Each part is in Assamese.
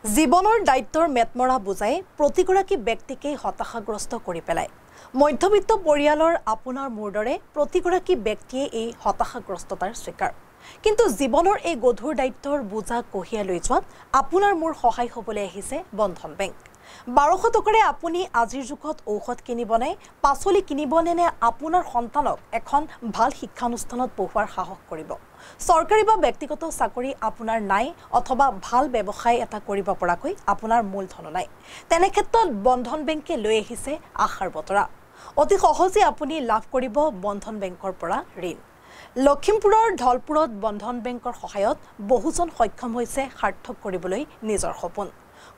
জীৱনৰ দায়িত্বৰ মেটমৰা বুজাই প্ৰতিগৰাকী ব্যক্তিকে হতাশাগ্ৰস্ত কৰি পেলায়। মধ্যবিত্ত পৰিয়ালৰ আপোনাৰ মোৰ দৰে প্ৰতিগৰাকী ব্যক্তিয়ে এই হতাশাগ্ৰস্ততাৰ শিকাৰ। কিন্তু জীৱনৰ এই গধুৰ দায়িত্বৰ বোজা কঢ়িয়াই লৈ যোৱাত আপোনাৰ মোৰ সহায় হ'বলৈ আহিছে বন্ধন বেংক। 1200 টকাৰে আপুনি আজিৰ যুগত ঔষধ কিনিবনে, পাচলি কিনিবনে নে আপোনাৰ সন্তানক এখন ভাল শিক্ষানুষ্ঠানত পঢ়োৱাৰ সাহস কৰিব। চৰকাৰী বা ব্যক্তিগত চাকৰি আপোনাৰ নাই অথবা ভাল ব্যৱসায় এটা কৰিব পৰাকৈ আপোনাৰ মূলধন নাই। তেনে ক্ষেত্ৰত বন্ধন বেংকে লৈ আহিছে আশাৰ বতৰা। অতি সহজে আপুনি লাভ কৰিব বন্ধন বেংকৰ পৰা ঋণ। লখিমপুৰৰ ধলপুৰত বন্ধন বেংকৰ সহায়ত বহুজন সক্ষম হৈছে সাৰ্থক কৰিবলৈ নিজৰ সপোন।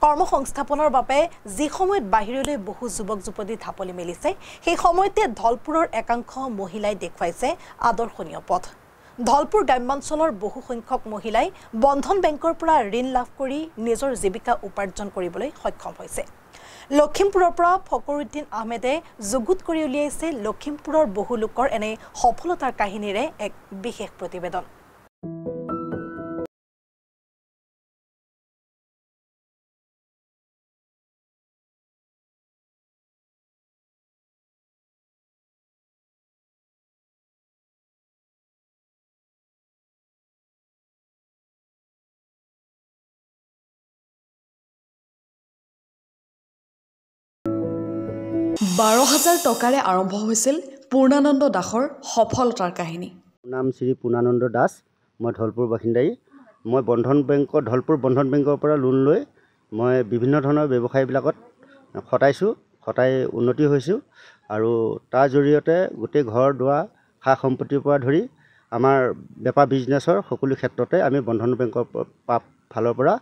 কৰ্মসংস্থাপনৰ বাবে যি সময়ত বাহিৰলৈ বহু যুৱক যুৱতী ঢাপলি মেলিছে, সেই সময়তে ধলপুৰৰ একাংশ মহিলাই দেখুৱাইছে আদৰ্শনীয় পথ। ধলপুৰ গ্ৰাম্যাঞ্চলৰ বহু সংখ্যক মহিলাই বন্ধন বেংকৰ পৰা ঋণ লাভ কৰি নিজৰ জীৱিকা উপাৰ্জন কৰিবলৈ সক্ষম হৈছে। লখিমপুৰৰ পৰা ফকৰুদ্দিন আহমেদে যুগুত কৰি উলিয়াইছে লখিমপুৰৰ বহু লোকৰ এনে সফলতাৰ কাহিনীৰে এক বিশেষ প্ৰতিবেদন। বাৰ হাজাৰ টকাৰে আৰম্ভ হৈছিল পূৰ্ণানন্দ দাসৰ সফলতাৰ কাহিনী। নাম শ্ৰী পূৰ্ণানন্দ দাস, মই ধলপুৰ বাসিন্দাই। মই ধলপুৰ বন্ধন বেংকৰ পৰা লোন লৈ মই বিভিন্ন ধৰণৰ ব্যৱসায়বিলাকত খটাই উন্নতি হৈছোঁ আৰু তাৰ জৰিয়তে গোটেই ঘৰ দুৱাৰ সা সম্পত্তিৰ পৰা ধৰি আমাৰ বেপাৰ বিজনেছৰ সকলো ক্ষেত্ৰতে আমি বন্ধন বেংকৰ ফালৰ পৰা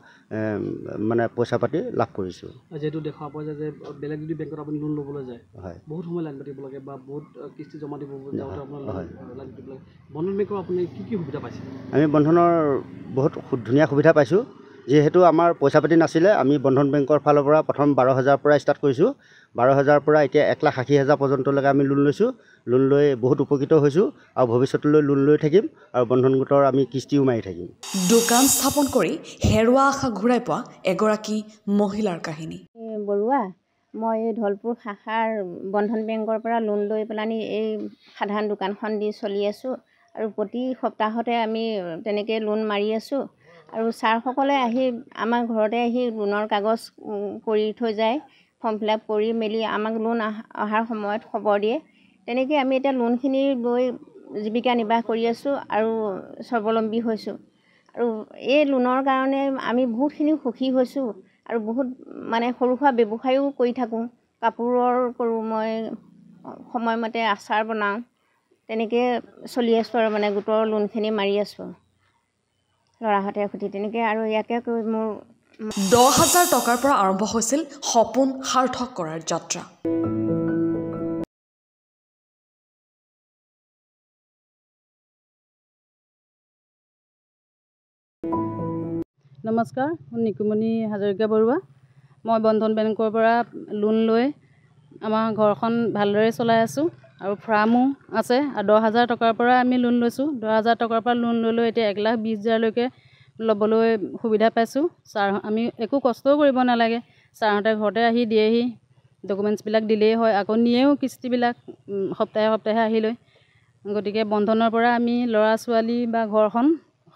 মানে পইচা পাতি লাভ কৰিছোঁ। যেহেতু দেখা পোৱা যায় যে বেলেগ যদি বেংকত আপুনি লোন ল'বলৈ যায়, বহুত সময় লাইন পাতিব লাগে বা বহুত কিস্তি জমা দিব যাওঁতে আপোনাৰ লাইন পাতিব লাগে। বন্ধন বেংকৰ আপুনি কি সুবিধা পাইছে? আমি বন্ধনৰ বহুত ধুনীয়া সুবিধা পাইছোঁ। যিহেতু আমাৰ পইচা পাতি নাছিলে, আমি বন্ধন বেংকৰ ফালৰ পৰা প্ৰথম 12,000 পৰা ষ্টাৰ্ট কৰিছোঁ। 12,000 পৰা এতিয়া 1,80,000 পৰ্যন্তলৈকে আমি লোন লৈছোঁ। লোন লৈ বহুত উপকৃত হৈছোঁ আৰু ভৱিষ্যতলৈ লোন লৈ থাকিম আৰু বন্ধন গোটৰ আমি কিস্তিও মাৰি থাকিম। দোকান স্থাপন কৰি হেৰুৱা আশা ঘূৰাই পোৱা এগৰাকী মহিলাৰ কাহিনী। বৰুৱা, মই এই ধলপুৰ শাখাৰ বন্ধন বেংকৰ পৰা লোন লৈ পেলানি এই সাধাৰণ দোকানখন দি চলি আছোঁ আৰু প্ৰতি সপ্তাহতে আমি তেনেকৈ লোন মাৰি আছোঁ আৰু ছাৰসকলে আহি আমাৰ ঘৰতে আহি লোনৰ কাগজ কৰি থৈ যায়, ফৰ্ম ফিল আপ কৰি মেলি আমাক লোন অহাৰ সময়ত খবৰ দিয়ে। তেনেকৈ আমি এতিয়া লোনখিনি লৈ জীৱিকা নিৰ্বাহ কৰি আছোঁ আৰু স্বাৱলম্বী হৈছোঁ। আৰু এই লোনৰ কাৰণে আমি বহুতখিনি সুখী হৈছোঁ আৰু বহুত মানে সৰু সুৰা ব্যৱসায়ো কৰি থাকোঁ। কাপোৰৰ কৰোঁ, মই সময়মতে আচাৰ বনাওঁ, তেনেকৈ চলি আছোঁ আৰু মানে গোটৰ লোনখিনি মাৰি আছোঁ ল'ৰাহঁতে সৈতে তেনেকৈ। আৰু ইয়াকে কৈ মোৰ 10,000 টকাৰ পৰা আৰম্ভ হৈছিল সপোন সাৰ্থক কৰাৰ যাত্ৰা। নমস্কাৰ, মই নিকুমণি হাজৰিকা বৰুৱা। মই বন্ধন বেংকৰ পৰা লোন লৈ আমাৰ ঘৰখন ভালদৰে চলাই আছোঁ আৰু ফাৰ্মো আছে। আৰু 10,000 টকাৰ পৰা আমি লোন লৈছোঁ। 10,000 টকাৰ পৰা লোন লৈ এতিয়া 1,20,000লৈকে ল'বলৈ সুবিধা পাইছোঁ। আমি একো কষ্টও কৰিব নালাগে, ছাৰহঁতে ঘৰতে আহি দিয়েহি, ডকুমেণ্টছবিলাক দিলেই হয়, আকৌ নিয়েও কিস্তিবিলাক সপ্তাহে সপ্তাহে আহি লৈ। গতিকে বন্ধনৰ পৰা আমি ল'ৰা ছোৱালী বা ঘৰখন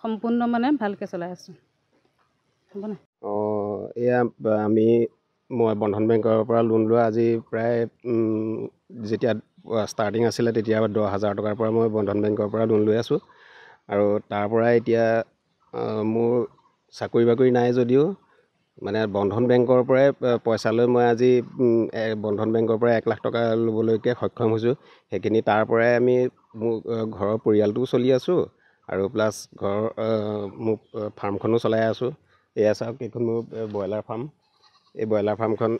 সম্পূৰ্ণ মানে ভালকৈ চলাই আছোঁ। মই বন্ধন বেংকৰ পৰা লোন লোৱা আজি প্ৰায় যেতিয়া ষ্টাৰ্টিং আছিলে তেতিয়া 10,000 টকাৰ পৰা মই বন্ধন বেংকৰ পৰা লোন লৈ আছোঁ আৰু তাৰ পৰা এতিয়া মোৰ চাকৰি বাকৰি নাই যদিও মানে বন্ধন বেংকৰ পৰাই পইচা লৈ মই আজি বন্ধন বেংকৰ পৰা 1,00,000 টকা ল'বলৈকে সক্ষম হৈছোঁ। সেইখিনি তাৰ পৰাই আমি মোৰ ঘৰৰ পৰিয়ালটোও চলি আছোঁ আৰু প্লাছ মোৰ ফাৰ্মখনো চলাই আছোঁ। এয়া চাওক, এইখন মোৰ ব্ৰইলাৰ ফাৰ্ম। এই ব্ৰইলাৰ ফাৰ্মখন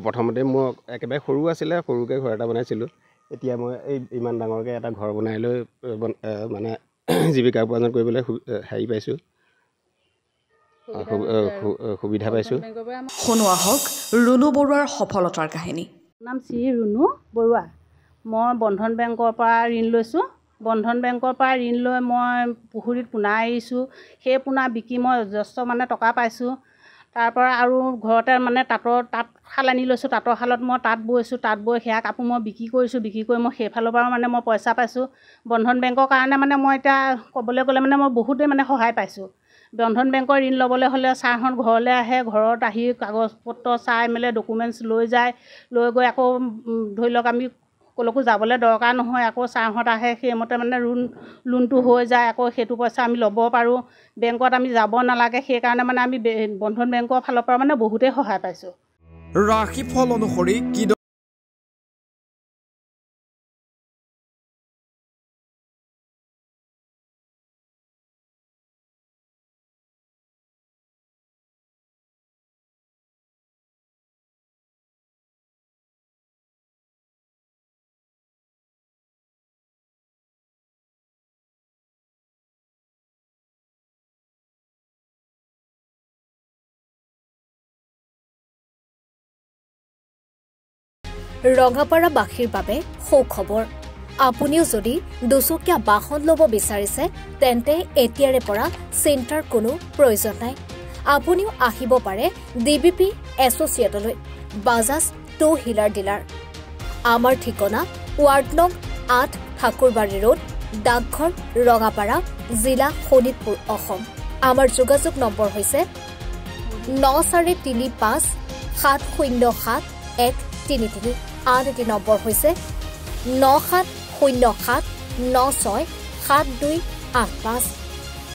প্ৰথমতে মোৰ একেবাৰে সৰু আছিলে, সৰুকৈ ঘৰ এটা বনাইছিলোঁ। এতিয়া মই এই ইমান ডাঙৰকৈ এটা ঘৰ বনাই লৈ মানে জীৱিকা উপাৰ্জন কৰিবলৈ পাইছোঁ, সুবিধা পাইছোঁ। শুনোৱা হওক ৰুণু বৰুৱাৰ সফলতাৰ কাহিনী। নাম শ্ৰী ৰুণু বৰুৱা। মই বন্ধন বেংকৰ পৰা ঋণ লৈছোঁ। বন্ধন বেংকৰ পৰা ঋণ লৈ মই পুখুৰীত পোনা এৰিছোঁ। সেই পোনা বিকি মই যথেষ্ট মানে টকা পাইছোঁ। তাৰ পৰা আৰু ঘৰতে মানে তাঁত শাল আনি লৈছোঁ, তাঁতৰ শালত মই তাঁত বৈছোঁ, তাঁত বৈ সেয়া কাপোৰ মই বিক্ৰী কৰিছোঁ, বিক্ৰী কৰি মই সেইফালৰ পৰাও মানে মই পইচা পাইছোঁ। বন্ধন বেংকৰ কাৰণে মানে মই এতিয়া ক'বলৈ গ'লে মানে মই বহুতেই মানে সহায় পাইছোঁ। বন্ধন বেংকৰ ঋণ ল'বলৈ হ'লে ছাৰহঁত ঘৰলৈ আহে, ঘৰত আহি কাগজ পত্ৰ চাই মেলি ডকুমেণ্টছ লৈ যায়, লৈ গৈ আকৌ ধৰি লওক আমি ক'লৈকো যাবলৈ দৰকাৰ নহয়, আকৌ ছাৰহঁত আহে, সেইমতে মানে লোনটো হৈ যায়, আকৌ সেইটো পইচা আমি ল'ব পাৰোঁ, বেংকত আমি যাব নালাগে। সেইকাৰণে মানে আমি বন্ধন বেংকৰ ফালৰ পৰা মানে বহুতেই সহায় পাইছোঁ। ৰাশিফল অনুসৰি কি ৰঙাপাৰাবাসীৰ বাবে সুখবৰ। আপুনিও যদি দুচকীয়া বাহন ল'ব বিচাৰিছে তেন্তে এতিয়াৰে পৰা চিন্তাৰ কোনো প্ৰয়োজন নাই। আপুনিও আহিব পাৰে DBP এছ'চিয়েটলৈ, বাজাজ টু হুইলাৰ ডিলাৰ। আমাৰ ঠিকনা ৱাৰ্ড নং 8 ঠাকুৰবাৰী ৰোড, ডাকঘৰ, ৰঙাপাৰা, জিলা শোণিতপুৰ, অসম। আমাৰ যোগাযোগ নম্বৰ হৈছে 9435-707-133। আন এটি নম্বৰ হৈছে 9707967285।